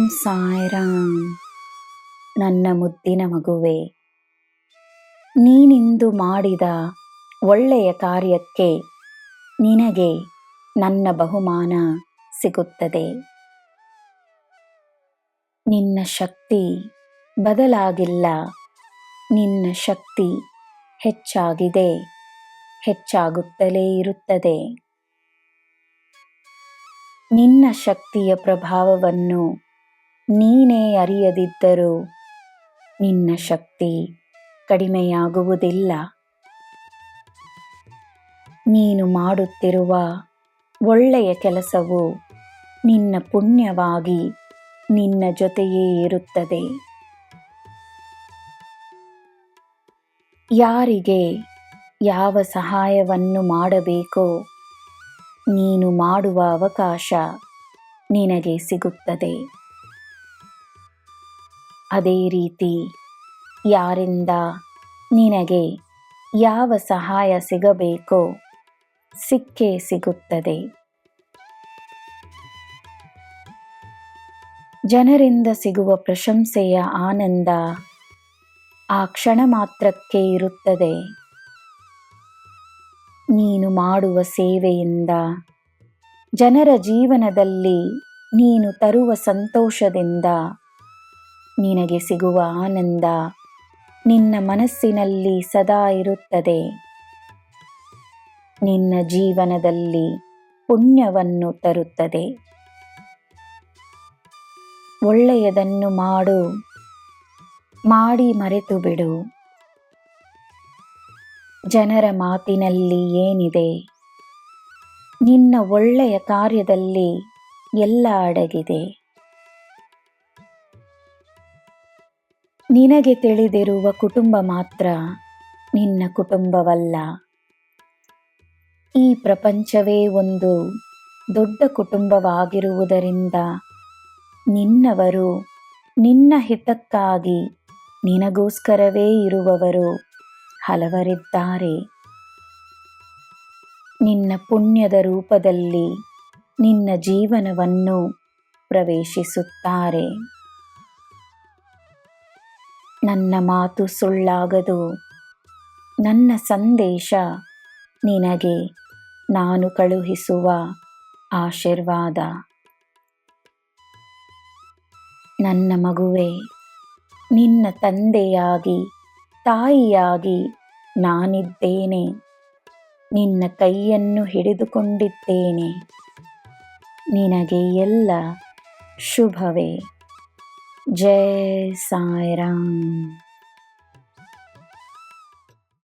ಸಾಯಿರಾಮ್. ನನ್ನ ಮುದ್ದಿನ ಮಗುವೆ, ನೀನಿಂದು ಮಾಡಿದ ಒಳ್ಳೆಯ ಕಾರ್ಯಕ್ಕೆ ನಿನಗೆ ನನ್ನ ಬಹುಮಾನ ಸಿಗುತ್ತದೆ. ನಿನ್ನ ಶಕ್ತಿ ಬದಲಾಗಿಲ್ಲ, ನಿನ್ನ ಶಕ್ತಿ ಹೆಚ್ಚಾಗಿದೆ, ಹೆಚ್ಚಾಗುತ್ತಲೇ ಇರುತ್ತದೆ. ನಿನ್ನ ಶಕ್ತಿಯ ಪ್ರಭಾವವನ್ನು ನೀನೇ ಅರಿಯದಿದ್ದರೂ ನಿನ್ನ ಶಕ್ತಿ ಕಡಿಮೆಯಾಗುವುದಿಲ್ಲ. ನೀನು ಮಾಡುತ್ತಿರುವ ಒಳ್ಳೆಯ ಕೆಲಸವು ನಿನ್ನ ಪುಣ್ಯವಾಗಿ ನಿನ್ನ ಜೊತೆಯೇ ಇರುತ್ತದೆ. ಯಾರಿಗೆ ಯಾವ ಸಹಾಯವನ್ನು ಮಾಡಬೇಕೋ ನೀನು ಮಾಡುವ ಅವಕಾಶ ನಿನಗೆ ಸಿಗುತ್ತದೆ. ಅದೇ ರೀತಿ ಯಾರಿಂದ ನಿನಗೆ ಯಾವ ಸಹಾಯ ಸಿಗಬೇಕೋ ಸಿಕ್ಕೇ ಸಿಗುತ್ತದೆ. ಜನರಿಂದ ಸಿಗುವ ಪ್ರಶಂಸೆಯ ಆನಂದ ಆ ಕ್ಷಣ ಮಾತ್ರಕ್ಕೆ ಇರುತ್ತದೆ. ನೀನು ಮಾಡುವ ಸೇವೆಯಿಂದ ಜನರ ಜೀವನದಲ್ಲಿ ನೀನು ತರುವ ಸಂತೋಷದಿಂದ ನಿನಗೆ ಸಿಗುವ ಆನಂದ ನಿನ್ನ ಮನಸ್ಸಿನಲ್ಲಿ ಸದಾ ಇರುತ್ತದೆ. ನಿನ್ನ ಜೀವನದಲ್ಲಿ ಪುಣ್ಯವನ್ನು ತರುತ್ತದೆ. ಒಳ್ಳೆಯದನ್ನು ಮಾಡು, ಮಾಡಿ ಮರೆತು ಬಿಡು. ಜನರ ಮಾತಿನಲ್ಲಿ ಏನಿದೆ? ನಿನ್ನ ಒಳ್ಳೆಯ ಕಾರ್ಯದಲ್ಲಿ ಎಲ್ಲ ಅಡಗಿದೆ. ನಿನಗೆ ತಿಳಿದಿರುವ ಕುಟುಂಬ ಮಾತ್ರ ನಿನ್ನ ಕುಟುಂಬವಲ್ಲ. ಈ ಪ್ರಪಂಚವೇ ಒಂದು ದೊಡ್ಡ ಕುಟುಂಬವಾಗಿರುವುದರಿಂದ ನಿನ್ನವರು, ನಿನ್ನ ಹಿತಕ್ಕಾಗಿ ನಿನಗೋಸ್ಕರವೇ ಇರುವವರು ಹಲವರಿದ್ದಾರೆ. ನಿನ್ನ ಪುಣ್ಯದ ರೂಪದಲ್ಲಿ ನಿನ್ನ ಜೀವನವನ್ನು ಪ್ರವೇಶಿಸುತ್ತಾರೆ. ನನ್ನ ಮಾತು ಸುಳ್ಳಾಗದು. ನನ್ನ ಸಂದೇಶ ನಿನಗೆ ನಾನು ಕಳುಹಿಸುವ ಆಶೀರ್ವಾದ. ನನ್ನ ಮಗುವೆ, ನಿನ್ನ ತಂದೆಯಾಗಿ ತಾಯಿಯಾಗಿ ನಾನಿದ್ದೇನೆ. ನಿನ್ನ ಕೈಯನ್ನು ಹಿಡಿದುಕೊಂಡಿದ್ದೇನೆ. ನಿನಗೆ ಎಲ್ಲ ಶುಭವೇ. ಜೈ ಸಾಯಿರಾಮ್.